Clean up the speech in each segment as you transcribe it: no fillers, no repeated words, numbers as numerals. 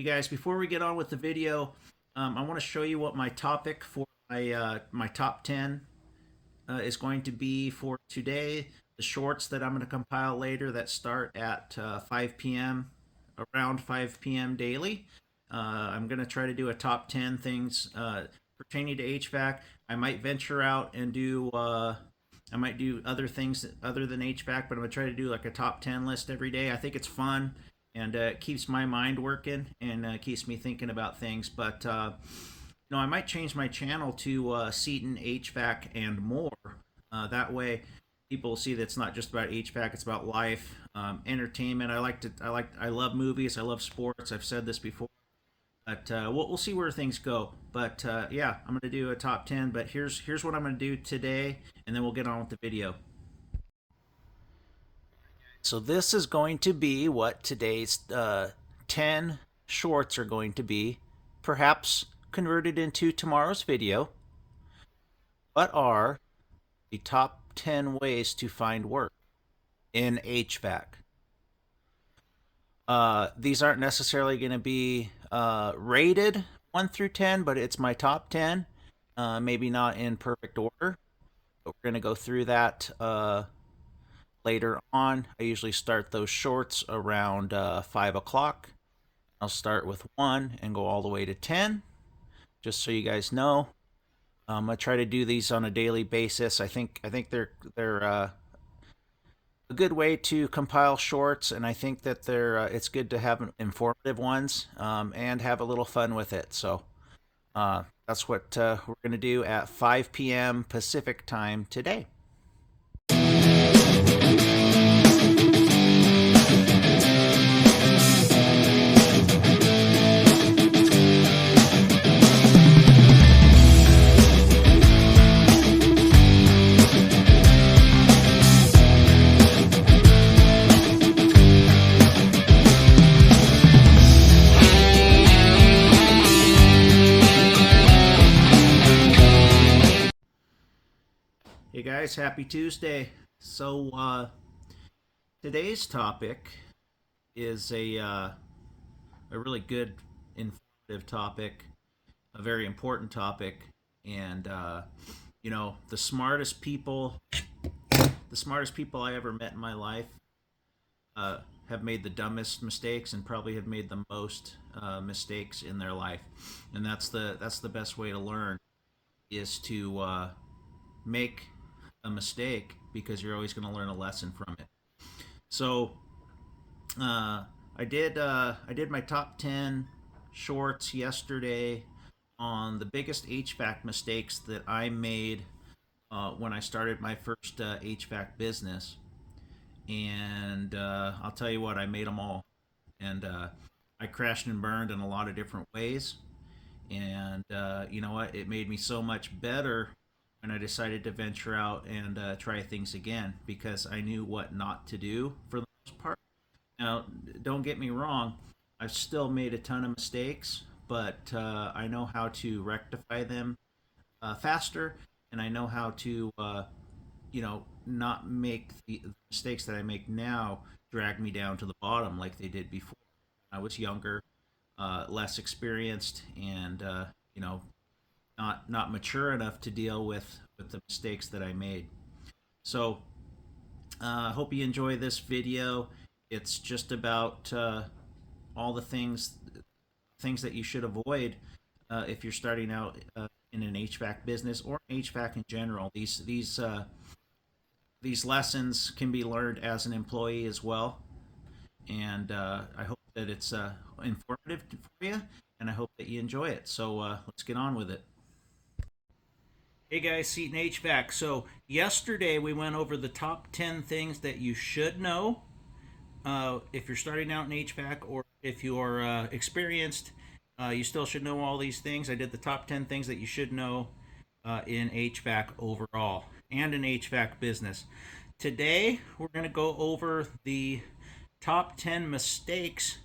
You guys, before we get on with the video, I want to show you what my topic for my top 10 is going to be for today. The shorts that I'm going to compile later that start at 5 p.m., around 5 p.m. daily. I'm going to try to do a top 10 things pertaining to HVAC. I might venture out and I might do other things other than HVAC, but I'm going to try to do like a top 10 list every day. I think it's fun and it keeps my mind working and keeps me thinking about things. But I might change my channel to Seton HVAC and more. That way, people see that it's not just about HVAC; it's about life, entertainment. I love movies. I love sports. I've said this before, but we'll see where things go. But yeah, I'm going to do a top 10. But here's what I'm going to do today, and then we'll get on with the video. So this is going to be what today's 10 shorts are going to be, perhaps converted into tomorrow's video. What are the top 10 ways to find work in HVAC? These aren't necessarily going to be rated 1 through 10, but it's my top 10. Maybe not in perfect order, but we're going to go through that later on. I usually start those shorts around 5 o'clock. I'll start with 1 and go all the way to 10, just so you guys know. I try to do these on a daily basis. I think they're a good way to compile shorts, and I think that it's good to have informative ones and have a little fun with it. So that's what we're going to do at 5 p.m. Pacific time today. Hey guys, happy Tuesday. So today's topic is a really good, informative topic, a very important topic, and the smartest people I ever met in my life have made the dumbest mistakes and probably have made the most mistakes in their life, and that's the best way to learn, is to make a mistake, because you're always going to learn a lesson from it. So I did my top 10 shorts yesterday on the biggest HVAC mistakes that I made when I started my first HVAC business, and I'll tell you what, I made them all, and I crashed and burned in a lot of different ways, and you know what, it made me so much better when I decided to venture out and try things again, because I knew what not to do for the most part. Now, don't get me wrong, I've still made a ton of mistakes, but I know how to rectify them faster, and I know how to, not make the mistakes that I make now drag me down to the bottom like they did before. I was younger, less experienced, and not mature enough to deal with the mistakes that I made. So I hope you enjoy this video. It's just about all the things that you should avoid if you're starting out in an HVAC business or HVAC in general. These lessons can be learned as an employee as well, and I hope that it's informative for you, and I hope that you enjoy it. So let's get on with it. Hey guys, Seton HVAC. So yesterday we went over the top 10 things that you should know if you're starting out in HVAC, or if you're experienced, you still should know all these things. I did the top 10 things that you should know in HVAC overall and in HVAC business. Today we're going to go over the top 10 mistakes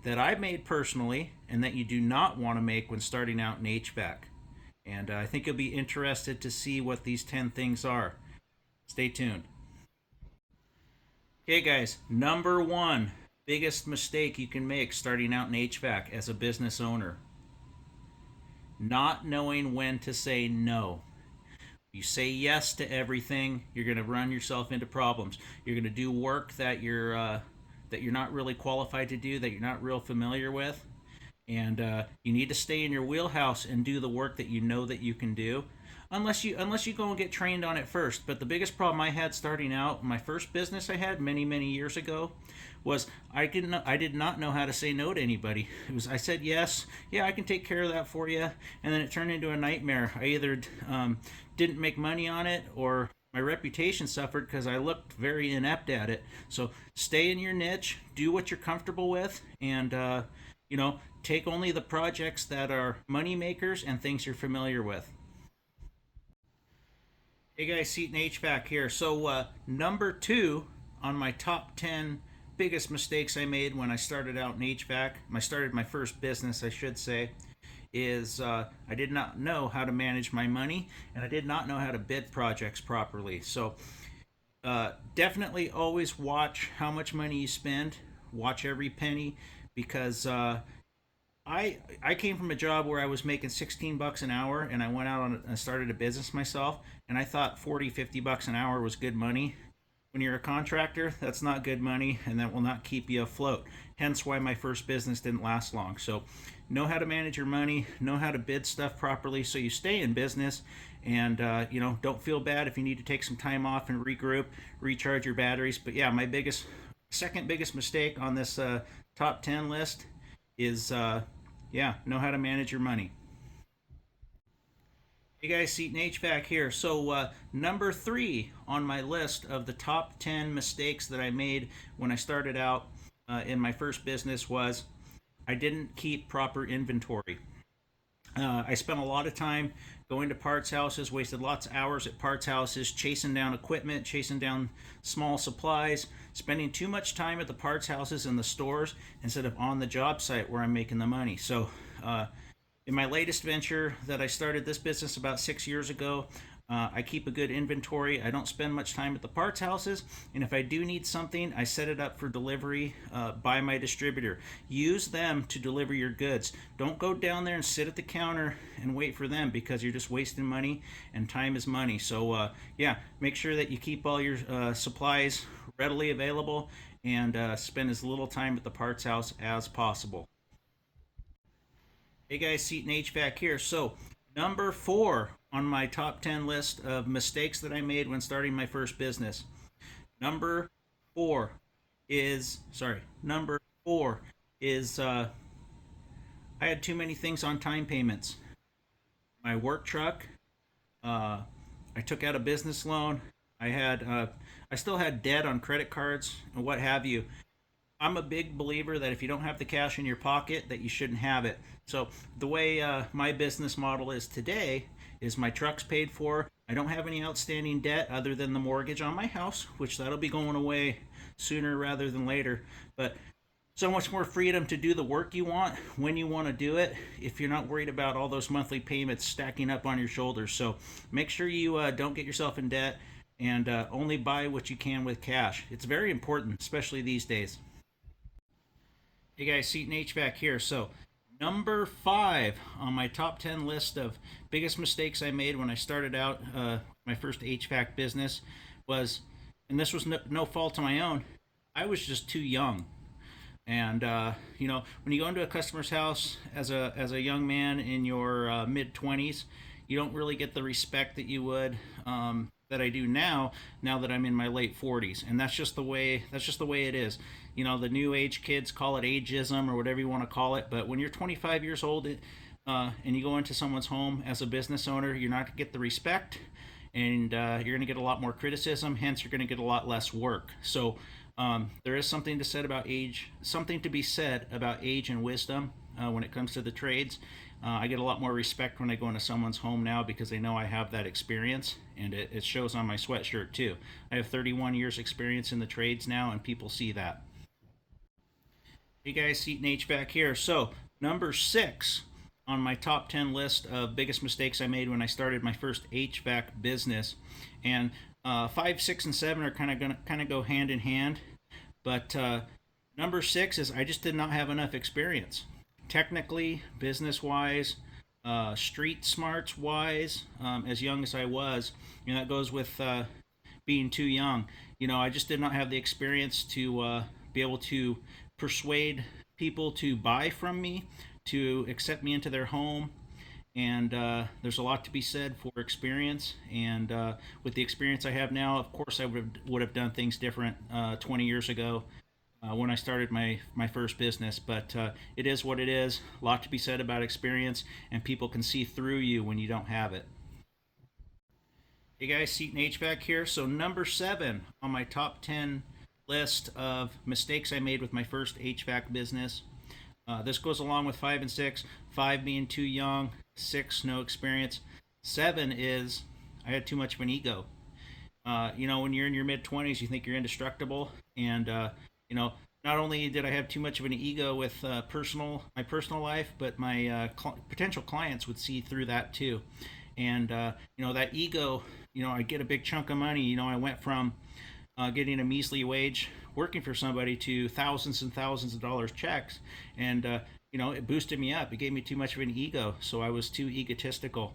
that I made personally and that you do not want to make when starting out in HVAC. And I think you'll be interested to see what these 10 things are. Stay tuned. Okay, guys, number 1, biggest mistake you can make starting out in HVAC as a business owner? Not knowing when to say no. You say yes to everything, you're going to run yourself into problems. You're going to do work that you're not really qualified to do, that you're not real familiar with, and you need to stay in your wheelhouse and do the work that you know that you can do, unless you go and get trained on it first. But the biggest problem I had starting out, my first business I had many years ago, was I did not know how to say no to anybody. It was, I said yes, yeah, I can take care of that for you, and then it turned into a nightmare. I either didn't make money on it, or my reputation suffered because I looked very inept at it. So stay in your niche, do what you're comfortable with, and take only the projects that are money makers and things you're familiar with. Hey guys, Seton HVAC here. So number two on my top 10 biggest mistakes I made when I started out in HVAC, I started my first business, I should say, is I did not know how to manage my money, and I did not know how to bid projects properly. So definitely always watch how much money you spend. Watch every penny, because I came from a job where I was making 16 bucks an hour, and I went out and started a business myself, and I thought 40, 50 bucks an hour was good money. When you're a contractor, that's not good money, and that will not keep you afloat. Hence why my first business didn't last long. So know how to manage your money, know how to bid stuff properly so you stay in business, and don't feel bad if you need to take some time off and regroup, recharge your batteries. But yeah, my second biggest mistake on this top 10 list is know how to manage your money. Hey guys, Seton HVAC here. So, number three on my list of the top 10 mistakes that I made when I started out in my first business was I didn't keep proper inventory. I spent a lot of time going to parts houses, wasted lots of hours at parts houses, chasing down equipment, chasing down small supplies, spending too much time at the parts houses and the stores instead of on the job site where I'm making the money. So, in my latest venture that I started this business about 6 years ago, I keep a good inventory. I don't spend much time at the parts houses, and if I do need something, I set it up for delivery by my distributor. Use them to deliver your goods. Don't go down there and sit at the counter and wait for them, because you're just wasting money, and time is money. So make sure that you keep all your supplies readily available, and spend as little time at the parts house as possible. Hey guys, Seton HVAC here. So, number four on my top 10 list of mistakes that I made when starting my first business. Number four number four is I had too many things on time payments. My work truck, uh, I took out a business loan. I still had debt on credit cards and what have you. I'm a big believer that if you don't have the cash in your pocket, that you shouldn't have it. So the way my business model is today is my truck's paid for. I don't have any outstanding debt other than the mortgage on my house, which that'll be going away sooner rather than later. But so much more freedom to do the work you want when you want to do it, if you're not worried about all those monthly payments stacking up on your shoulders. So make sure you don't get yourself in debt, and only buy what you can with cash. It's very important, especially these days. Hey guys, Seton HVAC here. So, number five on my top 10 list of biggest mistakes I made when I started out my first HVAC business was, and this was no fault of my own, I was just too young. And when you go into a customer's house as a young man in your mid 20s, you don't really get the respect that you would that I do now. Now that I'm in my late 40s, and that's just the way it is. The new age kids call it ageism or whatever you want to call it. But when you're 25 years old, and you go into someone's home as a business owner, you're not going to get the respect, and you're going to get a lot more criticism. Hence, you're going to get a lot less work. So there is something to be said about age and wisdom when it comes to the trades. I get a lot more respect when I go into someone's home now, because they know I have that experience, and it shows on my sweatshirt too. I have 31 years experience in the trades now, and people see that. Hey guys, Seton HVAC here. So, number six on my top 10 list of biggest mistakes I made when I started my first HVAC business. And five, six, and seven are kind of go hand in hand. But Number six is I just did not have enough experience, technically, business wise, street smarts wise. As young as I was, that goes with being too young. I just did not have the experience to be able to persuade people to buy from me, to accept me into their home. And there's a lot to be said for experience. And with the experience I have now, of course, I would have done things different 20 years ago when I started my first business. But it is what it is. A lot to be said about experience, and people can see through you when you don't have it. Hey guys, Seton HVAC here. So number seven on my top 10 list of mistakes I made with my first HVAC business. This goes along with five and six. Five being too young, six no experience. Seven is I had too much of an ego. When you're in your mid 20s, you think you're indestructible, and not only did I have too much of an ego with my personal life, but my potential clients would see through that too. And that ego, I get a big chunk of money. I went from getting a measly wage working for somebody to thousands and thousands of dollars checks, and it boosted me up. It gave me too much of an ego, so I was too egotistical.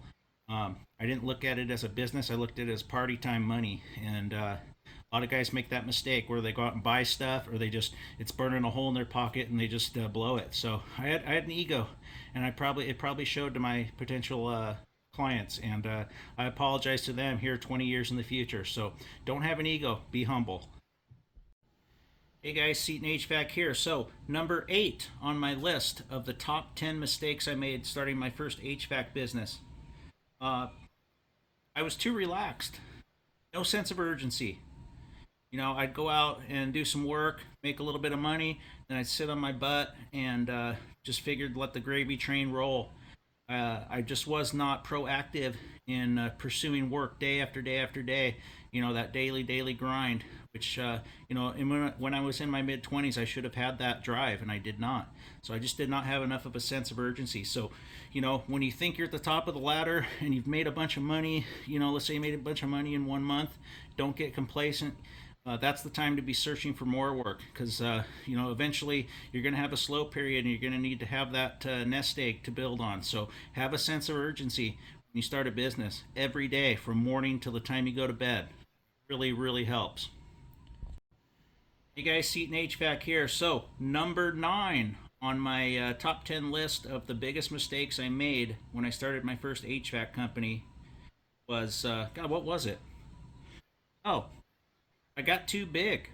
I didn't look at it as a business. I looked at it as party time money, and a lot of guys make that mistake where they go out and buy stuff, or it's burning a hole in their pocket and they just blow it. So I had an ego, and it probably showed to my potential clients, and I apologize to them here 20 years in the future. So don't have an ego. Be humble. Hey guys, Seton HVAC here. So number 8 on my list of the top 10 mistakes I made starting my first HVAC business. Uh, I was too relaxed. No sense of urgency. I'd go out and do some work, make a little bit of money, then I'd sit on my butt and just figured let the gravy train roll. I just was not proactive in pursuing work day after day after day. That daily grind, which and when I was in my mid 20s, I should have had that drive, and I did not. So I just did not have enough of a sense of urgency. So, when you think you're at the top of the ladder and you've made a bunch of money, let's say you made a bunch of money in 1 month, don't get complacent. That's the time to be searching for more work, because eventually you're going to have a slow period and you're going to need to have that nest egg to build on. So have a sense of urgency when you start a business every day from morning till the time you go to bed. Really, really helps. Hey guys, Seton HVAC here. So number 9 on my top 10 list of the biggest mistakes I made when I started my first HVAC company was God, what was it? Oh, I got too big.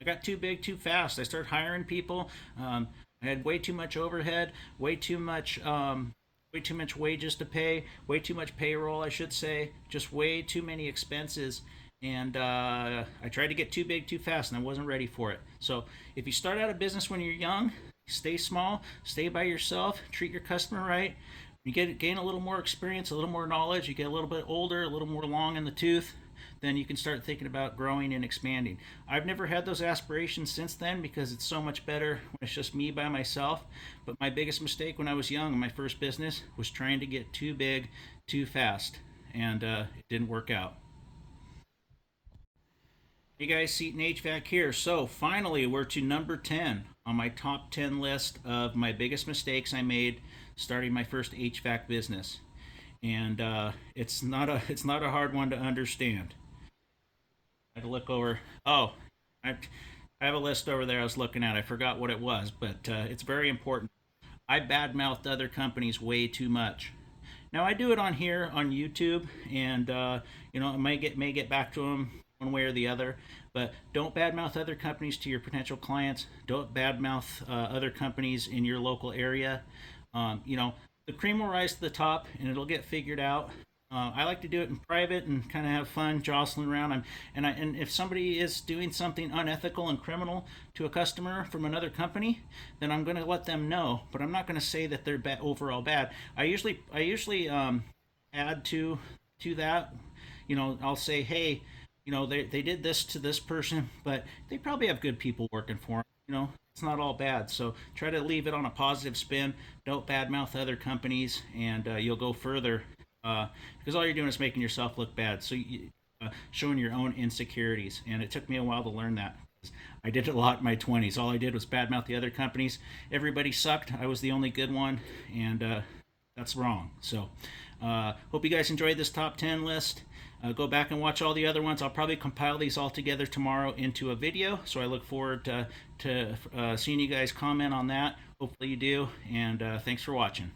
I got too big too fast. I started hiring people. I had way too much overhead, way too much wages to pay, way too much payroll, I should say, just way too many expenses. And I tried to get too big too fast, and I wasn't ready for it. So if you start out a business when you're young, stay small, stay by yourself, treat your customer right. Gain a little more experience, a little more knowledge, you get a little bit older, a little more long in the tooth, then you can start thinking about growing and expanding. I've never had those aspirations since then because it's so much better when it's just me by myself. But my biggest mistake when I was young in my first business was trying to get too big too fast, and it didn't work out. Hey guys, Seton HVAC here. So finally, we're to number 10 on my top 10 list of my biggest mistakes I made starting my first HVAC business, and it's not a hard one to understand. I had to look over. Oh, I, I have a list over there I was looking at. I forgot what it was, but it's very important. I badmouthed other companies way too much. Now I do it on here on YouTube, and I may get back to them one way or the other. But don't badmouth other companies to your potential clients. Don't badmouth other companies in your local area. The cream will rise to the top, and it'll get figured out. I like to do it in private and kind of have fun jostling around. And if somebody is doing something unethical and criminal to a customer from another company, then I'm going to let them know. But I'm not going to say that they're overall bad. I usually add to that. I'll say, hey, they did this to this person, but they probably have good people working for them. It's not all bad. So try to leave it on a positive spin. Don't badmouth other companies, and you'll go further. Because all you're doing is making yourself look bad. So showing your own insecurities, and it took me a while to learn that. I did it a lot in my 20s. All I did was badmouth the other companies. Everybody sucked. I was the only good one, and that's wrong. So, hope you guys enjoyed this top 10 list. Go back and watch all the other ones. I'll probably compile these all together tomorrow into a video. So I look forward to seeing you guys comment on that. Hopefully you do. And thanks for watching.